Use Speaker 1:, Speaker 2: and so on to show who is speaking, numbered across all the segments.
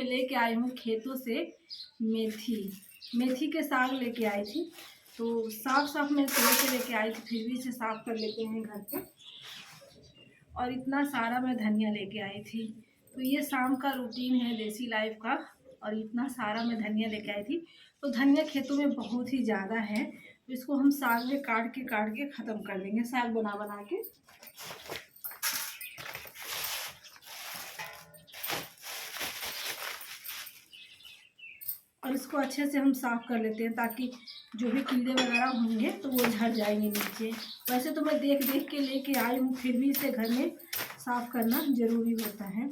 Speaker 1: लेके आई हूँ खेतों से मेथी के साग लेके आई थी। तो साफ मैं तोड़ के लेके आई थी, फिर भी इसे साफ कर लेते हैं घर पे। और इतना सारा मैं धनिया लेके आई थी। तो ये शाम का रूटीन है देसी लाइफ का। और इतना सारा मैं धनिया लेके आई थी। तो धनिया खेतों में बहुत ही ज़्यादा है, तो इसको हम साग में काट के ख़त्म कर देंगे, साग बना के। और इसको अच्छे से हम साफ़ कर लेते हैं ताकि जो भी कीड़े वगैरह होंगे तो वो झड़ जाएंगे नीचे। वैसे तो मैं देख के लेके आई हूँ, फिर भी इसे घर में साफ़ करना ज़रूरी होता है।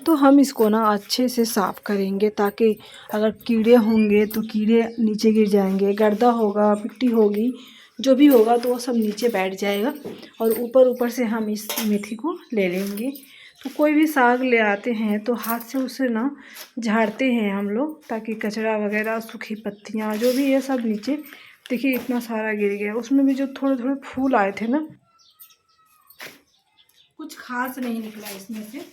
Speaker 1: तो हम इसको ना अच्छे से साफ़ करेंगे ताकि अगर कीड़े होंगे तो कीड़े नीचे गिर जाएंगे, गर्दा होगा, मिट्टी होगी, जो भी होगा तो वो सब नीचे बैठ जाएगा। और ऊपर से हम इस मेथी को ले लेंगे। तो कोई भी साग ले आते हैं तो हाथ से उसे ना झाड़ते हैं हम लोग, ताकि कचरा वगैरह, सूखी पत्तियाँ जो भी है सब नीचे। देखिए इतना सारा गिर गया। उसमें भी जो थोड़े फूल आए थे ना, कुछ खास नहीं निकला इसमें से।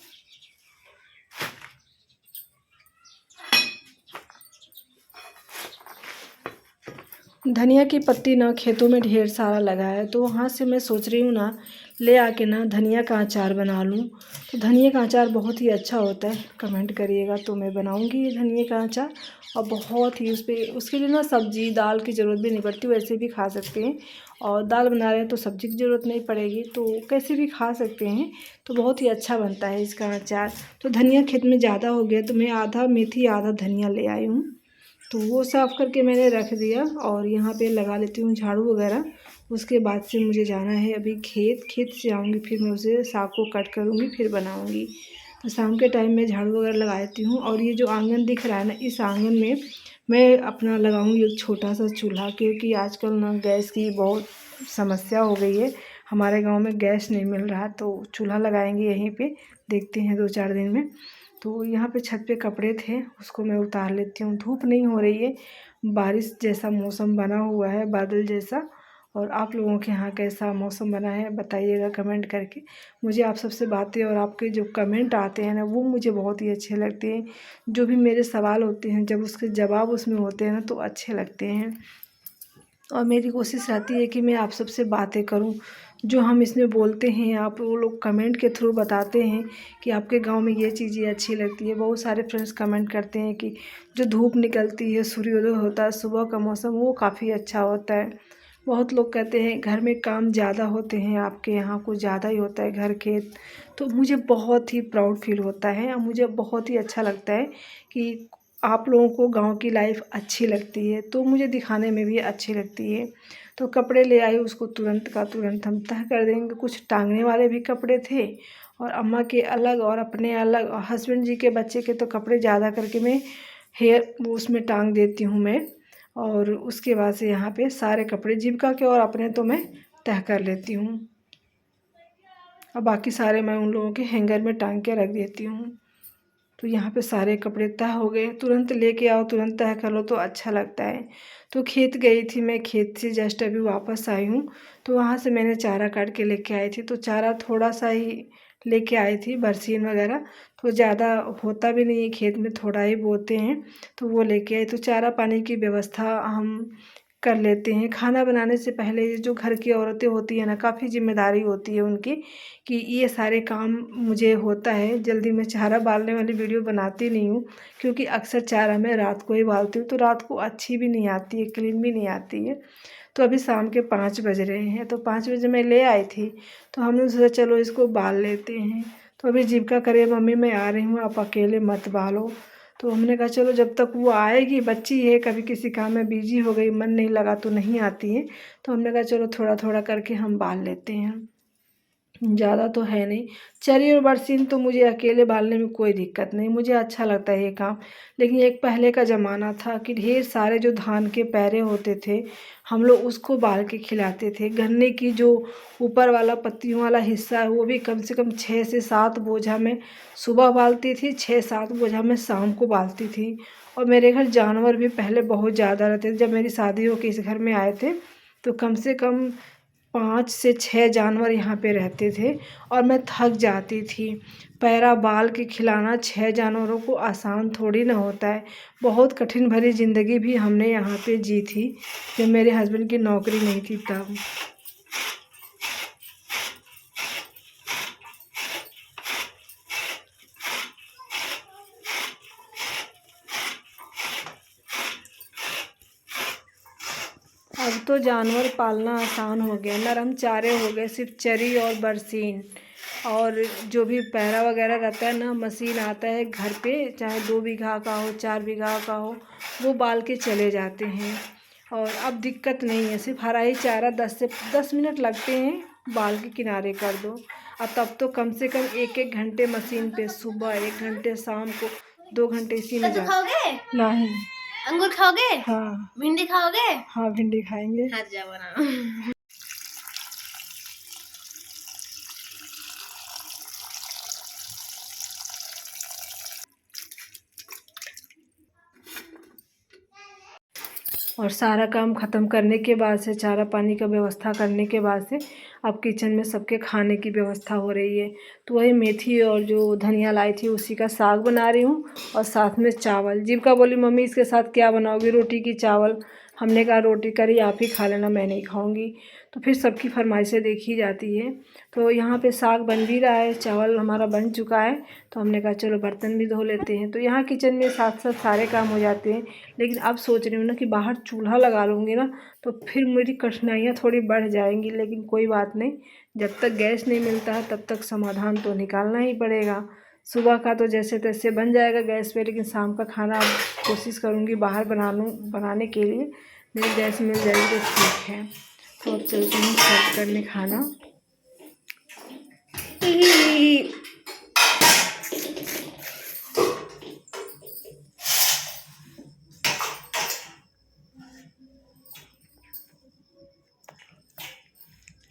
Speaker 1: धनिया की पत्ती ना खेतों में ढेर सारा लगा है, तो वहाँ से मैं सोच रही हूँ ना ले आके ना धनिया का अचार बना लूँ। तो धनिया का अचार बहुत ही अच्छा होता है, कमेंट करिएगा तो मैं बनाऊँगी ये धनिया का अचार। और बहुत ही उसके लिए ना सब्ज़ी दाल की ज़रूरत भी नहीं पड़ती, वैसे भी खा सकते हैं। और दाल बना रहे हैं तो सब्ज़ी की ज़रूरत नहीं पड़ेगी, तो कैसे भी खा सकते हैं। तो बहुत ही अच्छा बनता है इसका अचार। तो धनिया खेत में ज़्यादा हो गया तो मैं आधा मेथी आधा धनिया ले आई हूँ। तो वो साफ़ करके मैंने रख दिया और यहाँ पे लगा लेती हूँ झाड़ू वगैरह। उसके बाद से मुझे जाना है अभी खेत से आऊँगी, फिर मैं उसे साग को कट करूँगी, फिर बनाऊँगी। तो शाम के टाइम में झाड़ू वगैरह लगा लेती हूँ। और ये जो आंगन दिख रहा है ना, इस आंगन में मैं अपना लगाऊँगी एक छोटा सा चूल्हा, क्योंकि आजकल ना गैस की बहुत समस्या हो गई है। हमारे गाँव में गैस नहीं मिल रहा, तो चूल्हा लगाएँगे यहीं पर, देखते हैं 2-4 दिन में। तो यहाँ पे छत पे कपड़े थे, उसको मैं उतार लेती हूँ। धूप नहीं हो रही है, बारिश जैसा मौसम बना हुआ है, बादल जैसा। और आप लोगों के यहाँ कैसा मौसम बना है बताइएगा कमेंट करके। मुझे आप सबसे बातें और आपके जो कमेंट आते हैं ना, वो मुझे बहुत ही अच्छे लगते हैं। जो भी मेरे सवाल होते हैं, जब उसके जवाब उसमें होते हैं ना, तो अच्छे लगते हैं। और मेरी कोशिश रहती है कि मैं आप सबसे बातें करूं। जो हम इसमें बोलते हैं, आप वो लोग कमेंट के थ्रू बताते हैं कि आपके गांव में ये चीज़ें अच्छी लगती है। बहुत सारे फ्रेंड्स कमेंट करते हैं कि जो धूप निकलती है, सूर्योदय होता है, सुबह का मौसम, वो काफ़ी अच्छा होता है। बहुत लोग कहते हैं घर में काम ज़्यादा होते हैं, आपके यहाँ कुछ ज़्यादा ही होता है घर खेत। तो मुझे बहुत ही प्राउड फील होता है और मुझे बहुत ही अच्छा लगता है कि आप लोगों को गांव की लाइफ अच्छी लगती है, तो मुझे दिखाने में भी अच्छी लगती है। तो कपड़े ले आई, उसको तुरंत का तुरंत हम तह कर देंगे। कुछ टांगने वाले भी कपड़े थे, और अम्मा के अलग और अपने अलग, और हस्बैंड जी के बच्चे के तो कपड़े ज़्यादा करके मैं वो उसमें टांग देती हूँ मैं। और उसके बाद से यहाँ पे सारे कपड़े जीविका के और अपने तो मैं तह कर लेती हूँ, और बाकी सारे मैं उन लोगों के हैंगर में टांग के रख देती हूँ। तो यहाँ पे सारे कपड़े तह हो गए। तुरंत लेके आओ, तुरंत तह कर लो तो अच्छा लगता है। तो खेत गई थी मैं, खेत से जस्ट अभी वापस आई हूँ। तो वहाँ से मैंने चारा काट के लेके आई थी। तो चारा थोड़ा सा ही लेके आई थी, बरसीन वगैरह तो ज़्यादा होता भी नहीं है खेत में, थोड़ा ही बोते हैं, तो वो लेके आई। तो चारा पानी की व्यवस्था हम कर लेते हैं। खाना बनाने से पहले ये जो घर की औरतें होती है ना, काफ़ी जिम्मेदारी होती है उनकी कि ये सारे काम मुझे होता है। जल्दी मैं चारा बालने वाली वीडियो बनाती नहीं हूँ, क्योंकि अक्सर चारा मैं रात को ही बालती हूँ, तो रात को अच्छी भी नहीं आती है, क्लीन भी नहीं आती है। तो अभी शाम के 5 बज रहे हैं, तो 5 बजे मैं ले आई थी। तो हमने सोचा चलो इसको बाल लेते हैं। तो अभी जीविका करे मम्मी मैं आ रही हूँ, आप अकेले मत बालो। तो हमने कहा चलो जब तक वो आएगी, बच्ची है, कभी किसी काम में बिजी हो गई, मन नहीं लगा तो नहीं आती है। तो हमने कहा चलो थोड़ा थोड़ा करके हम बाल लेते हैं, ज़्यादा तो है नहीं। चरी और बरसीन तो मुझे अकेले बालने में कोई दिक्कत नहीं, मुझे अच्छा लगता है ये काम। लेकिन एक पहले का ज़माना था कि ढेर सारे जो धान के पैरे होते थे, हम लोग उसको बाल के खिलाते थे। गन्ने की जो ऊपर वाला पत्तियों वाला हिस्सा है, वो भी कम से कम 6 से 7 बोझा में सुबह बालती थी, 6-7 बोझा में शाम को बालती थी। और मेरे घर जानवर भी पहले बहुत ज़्यादा रहते थे। जब मेरी शादी हो के इस घर में आए थे, तो कम से कम 5 से 6 जानवर यहाँ पे रहते थे और मैं थक जाती थी। पैरा बाल के खिलाना 6 जानवरों को आसान थोड़ी ना होता है। बहुत कठिन भरी ज़िंदगी भी हमने यहाँ पे जी थी जब मेरे हस्बैंड की नौकरी नहीं थी तब। अब तो जानवर पालना आसान हो गया, नरम चारे हो गए, सिर्फ चरी और बरसीन और जो भी पैरा वगैरह रहता है ना, मशीन आता है घर पे, चाहे 2 बीघा का हो 4 बीघा का हो, वो बाल के चले जाते हैं। और अब दिक्कत नहीं है, सिर्फ हरा ही चारा 10 मिनट लगते हैं, बाल के किनारे कर दो। और तब तो कम से कम 1-1 घंटे मशीन पे, सुबह 1 घंटे, शाम को 2 घंटे इसी में जाते। नहीं।
Speaker 2: अंगूर खाओगे?
Speaker 1: हाँ।
Speaker 2: भिंडी खाओगे?
Speaker 1: हाँ, भिंडी खाएंगे।
Speaker 2: हाथ जा बना।
Speaker 1: और सारा काम ख़त्म करने के बाद से, चारा पानी का व्यवस्था करने के बाद से अब किचन में सबके खाने की व्यवस्था हो रही है। तो वही मेथी और जो धनिया लाई थी उसी का साग बना रही हूँ और साथ में चावल। जीविका बोली मम्मी इसके साथ क्या बनाओगी, रोटी की चावल? हमने कहा रोटी करी आप ही खा लेना, मैं नहीं खाऊंगी। तो फिर सबकी फरमाइशें देखी जाती है। तो यहाँ पे साग बन भी रहा है, चावल हमारा बन चुका है। तो हमने कहा चलो बर्तन भी धो लेते हैं। तो यहाँ किचन में साथ साथ सारे काम हो जाते हैं। लेकिन अब सोच रही हूँ ना कि बाहर चूल्हा लगा लूँगी ना, तो फिर मेरी कठिनाइयाँ थोड़ी बढ़ जाएंगी। लेकिन कोई बात नहीं, जब तक गैस नहीं मिलता है तब तक समाधान तो निकालना ही पड़ेगा। सुबह का तो जैसे तैसे बन जाएगा गैस पे, लेकिन शाम का खाना अब कोशिश करूँगी बाहर बनाने के लिए। मेरी गैस मिल जाएगी तो ठीक है। तो अब चलते हैं सर्व करने खाना।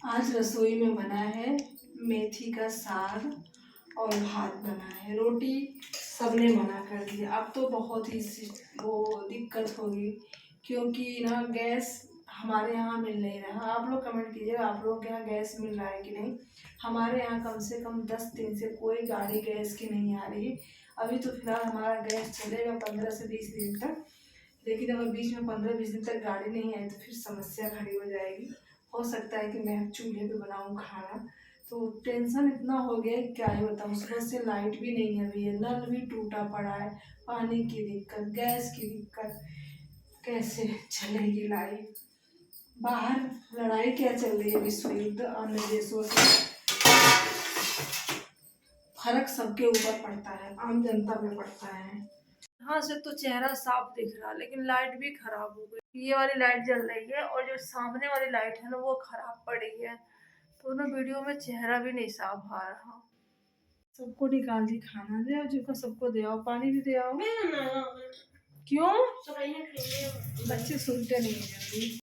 Speaker 1: आज रसोई में बना है मेथी का साग और भात बना है। रोटी सबने मना कर दिया। अब तो बहुत ही वो दिक्कत होगी, क्योंकि ना गैस हमारे यहाँ मिल नहीं रहा। आप लोग कमेंट कीजिएगा आप लोग के यहाँ गैस मिल रहा है कि नहीं। हमारे यहाँ कम से कम 10 दिन से कोई गाड़ी गैस की नहीं आ रही। अभी तो फिलहाल हमारा गैस चलेगा 15 से 20 दिन तक, लेकिन अगर बीच में 15-20 दिन तक गाड़ी नहीं आई तो फिर समस्या खड़ी हो जाएगी। हो सकता है कि मैं चूल्हे पे बनाऊं खाना। तो टेंशन इतना हो गया है क्या ही बताऊँ। सुबह से लाइट भी नहीं है, अभी है नल भी टूटा पड़ा है, पानी की दिक्कत, गैस की दिक्कत, कैसे चलेगी लाइट। बाहर लड़ाई क्या चल रही है, विश्व युद्ध, अन्य देशों से। फर्क सबके ऊपर पड़ता है, आम जनता पे पड़ता है। यहाँ से तो चेहरा साफ दिख रहा, लेकिन लाइट भी खराब हो गई। ये वाली लाइट जल रही है और जो सामने वाली लाइट है ना वो खराब पड़ी है, तो ना वीडियो में चेहरा भी नहीं साफ आ रहा। सबको निकाल दी, खाना दे आओ, जिसको सबको दे आओ, पानी भी दे आओ। क्यों? बच्चे सुनते नहीं है जल्दी।